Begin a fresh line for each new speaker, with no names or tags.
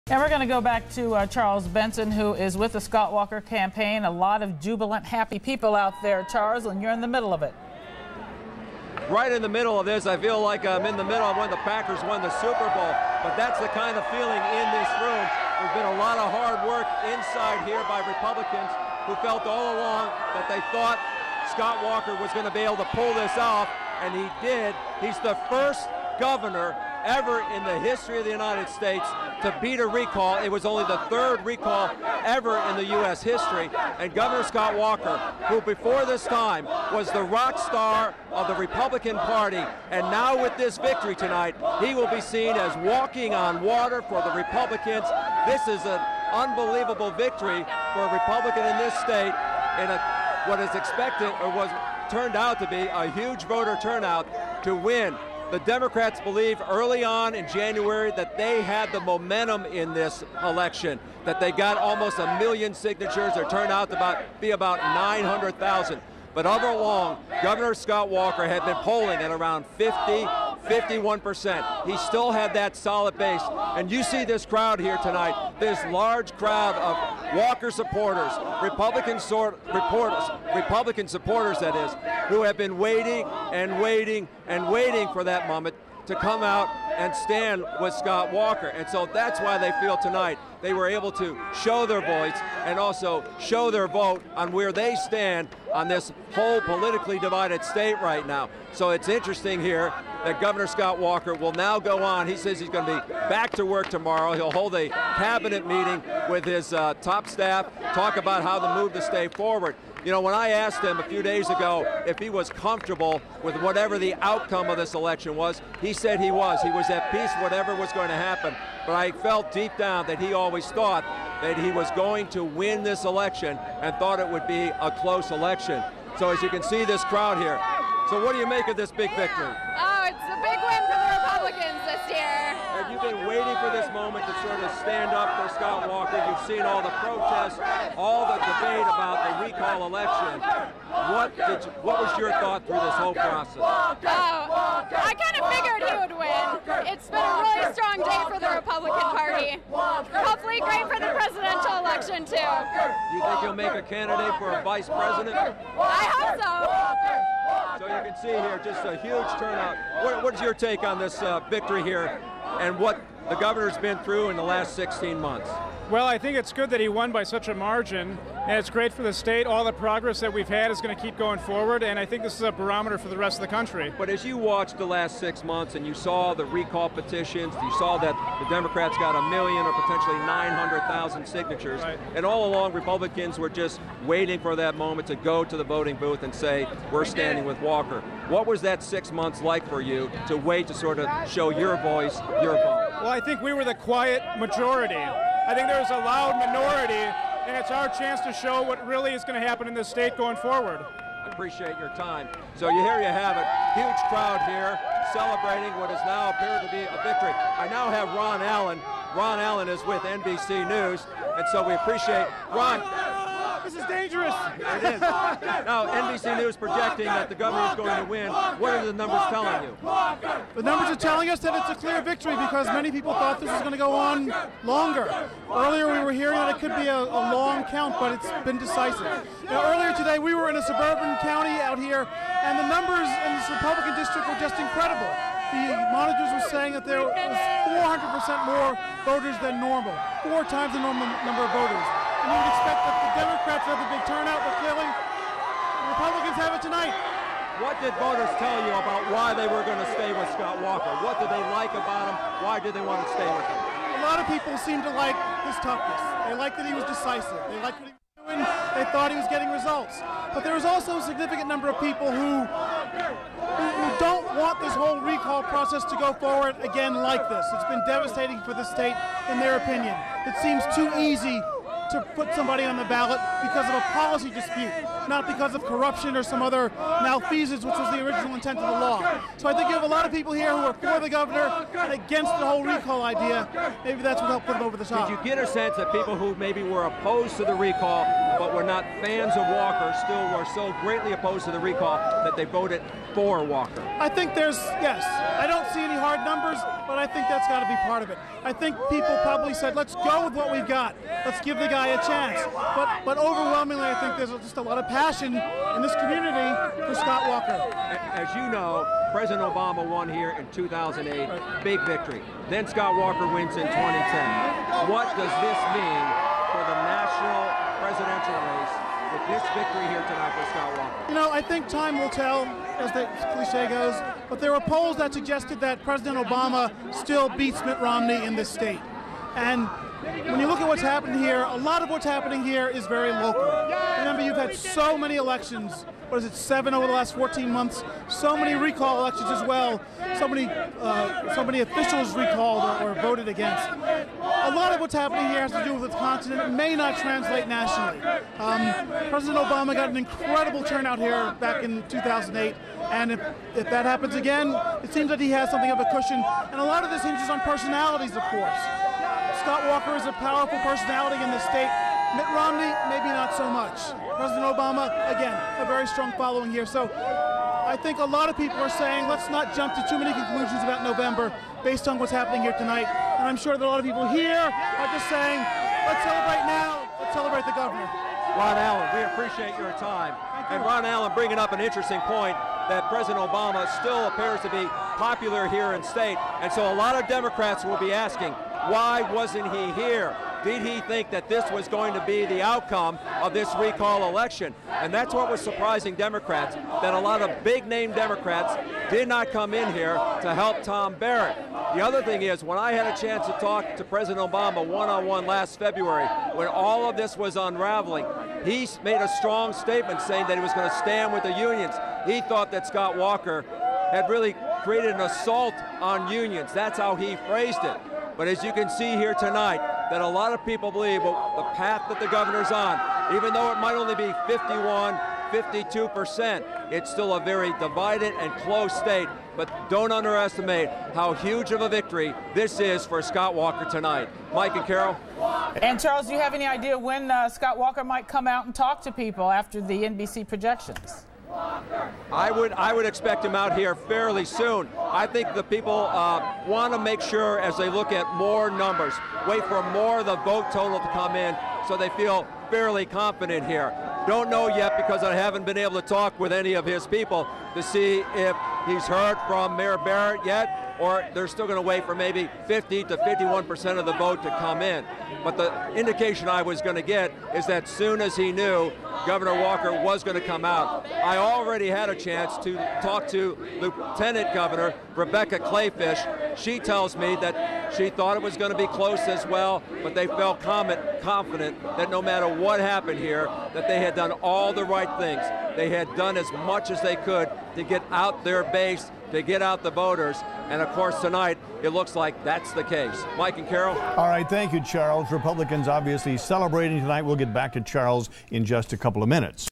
And we're going to go back to Charles Benson, who is with the Scott Walker campaign. A lot of jubilant, happy people out there, Charles, and you're in the middle of it.
Right in the middle of this. I feel like I'm in the middle of when the Packers won the Super Bowl, but that's the kind of feeling in this room. There's been a lot of hard work inside here by Republicans who felt all along that they thought Scott Walker was going to be able to pull this off, and he did. He's the first governor ever in the history of the United States to beat a recall. It was only the third recall ever in the U.S. history. And Governor Scott Walker, who before this time was the rock star of the Republican Party, and now with this victory tonight, he will be seen as walking on water for the Republicans. This is an unbelievable victory for a Republican in this state in what is expected, or was turned out to be, a huge voter turnout to win. The Democrats believed early on in January that they had the momentum in this election, that they got almost 1 million signatures. There turned out to be about 900,000. But all along, Governor Scott Walker had been polling at around 51%. He still had that solid base. And you see this crowd here tonight, this large crowd of Walker supporters, Republican supporters, that is, who have been waiting and waiting and waiting for that moment to come out and stand with Scott Walker. And so that's why they feel tonight they were able to show their voice and also show their vote on where they stand on this whole politically divided state right now. So it's interesting here that Governor Scott Walker will now go on. He says he's going to be back to work tomorrow. He'll hold a cabinet meeting with his top staff, talk about how to move the state forward. You know, when I asked him a few days ago if he was comfortable with whatever the outcome of this election was, he said he was. He was at peace whatever was going to happen. But I felt deep down that he always thought that he was going to win this election and thought it would be a close election. So as you can see this crowd here. So what do you make of this big victory?
Oh, it's a big win for the Republicans this year.
Have you been waiting for this moment to sort of stand up for Scott Walker? You've seen all the protests, all the debate about the recall election. What was your thought through this whole process?
I kind of figured he would win. It's been a really strong day for the Republican Party. Hopefully great for the presidential election, too.
Do you think he'll make a candidate for a vice president?
I hope so.
So you can see here just a huge turnout. What is your take on this victory here and what the governor's been through in the last 16 months?
Well, I think it's good that he won by such a margin, and it's great for the state. All the progress that we've had is going to keep going forward, and I think this is a barometer for the rest of the country.
But as you watched the last 6 months and you saw the recall petitions, you saw that the Democrats got 1 million or potentially 900,000 signatures,
right.
And all along Republicans were just waiting for that moment to go to the voting booth and say, we're standing with Walker. What was that 6 months like for you to wait to sort of show your voice, your vote?
Well, I think we were the quiet majority. I think there's a loud minority, and it's our chance to show what really is going to happen in this state going forward.
I appreciate your time. So here you have it. Huge crowd here celebrating what has now appeared to be a victory. I now have Ron Allen. Ron Allen is with NBC News, and so we appreciate Ron.
This is dangerous.
It is. Now, NBC News projecting that the governor is going to win. What are the numbers telling you?
The numbers are telling us that it's a clear victory because many people thought this was going to go on longer. Earlier we were hearing that it could be a long count, but it's been decisive. Now, earlier today we were in a suburban county out here, and the numbers in this Republican district were just incredible. The monitors were saying that there was 400% more voters than normal, 4 times the normal number of voters. And you would expect that the Democrats have a big turnout, but clearly the Republicans have it tonight.
What did voters tell you about why they were going to stay with Scott Walker? What did they like about him? Why did they want to stay with him?
A lot of people seem to like his toughness. They liked that he was decisive. They liked what he was doing. They thought he was getting results. But there was also a significant number of people who don't want this whole recall process to go forward again like this. It's been devastating for the state, in their opinion. It seems too easy to put somebody on the ballot because of a policy dispute, not because of corruption or some other malfeasance, which was the original intent of the law. So I think you have a lot of people here who are for the governor and against the whole recall idea. Maybe that's what helped put them over the top.
Did you get a sense that people who maybe were opposed to the recall but were not fans of Walker still were so greatly opposed to the recall that they voted for Walker?
I think yes. I don't see any hard numbers, but I think that's got to be part of it. I think people probably said, let's go with what we've got. Let's give the guy a chance. But overwhelmingly, I think there's just a lot of passion in this community for Scott Walker.
As you know, President Obama won here in 2008, big victory. Then Scott Walker wins in 2010. What does this mean for the national presidential race with this victory here tonight for Scott Walker?
You know, I think time will tell, as the cliche goes, but there were polls that suggested that President Obama still beats Mitt Romney in this state. And when you look at what's happened here, a lot of what's happening here is very local. Remember, you've had so many elections. What is it, 7 over the last 14 months? So many recall elections as well. So many officials recalled or voted against. A lot of what's happening here has to do with the continent. It may not translate nationally. President Obama got an incredible turnout here back in 2008. And if that happens again, it seems that he has something of a cushion. And a lot of this hinges on personalities, of course. Scott Walker is a powerful personality in the state. Mitt Romney, maybe not so much. President Obama, again, a very strong following here. So I think a lot of people are saying, let's not jump to too many conclusions about November based on what's happening here tonight. And I'm sure that a lot of people here are just saying, let's celebrate now, let's celebrate the governor.
Ron Allen, we appreciate your time. And Ron Allen bringing up an interesting point that President Obama still appears to be popular here in state. And so a lot of Democrats will be asking, why wasn't he here? Did he think that this was going to be the outcome of this recall election? And that's what was surprising Democrats, that a lot of big-name Democrats did not come in here to help Tom Barrett. The other thing is, when I had a chance to talk to President Obama one-on-one last February, when all of this was unraveling, he made a strong statement saying that he was going to stand with the unions. He thought that Scott Walker had really created an assault on unions. That's how he phrased it. But as you can see here tonight, that a lot of people believe the path that the governor's on, even though it might only be 51, 52%, it's still a very divided and close state. But don't underestimate how huge of a victory this is for Scott Walker tonight. Mike and Carol.
And Charles, do you have any idea when Scott Walker might come out and talk to people after the NBC projections?
I would expect him out here fairly soon. I think the people want to make sure, as they look at more numbers, wait for more of the vote total to come in so they feel fairly confident here. Don't know yet because I haven't been able to talk with any of his people to see if he's heard from Mayor Barrett yet, or they're still going to wait for maybe 50 to 51% of the vote to come in. But the indication I was going to get is that soon as he knew Governor Walker was going to come out, I already had a chance to talk to Lieutenant Governor Rebecca Clayfish. She tells me that she thought it was going to be close as well, but they felt confident that no matter what happened here, that they had done all the right things. They had done as much as they could to get out their base, to get out the voters. And of course tonight, it looks like that's the case. Mike and Carol.
All right, thank you, Charles. Republicans obviously celebrating tonight. We'll get back to Charles in just a couple of minutes.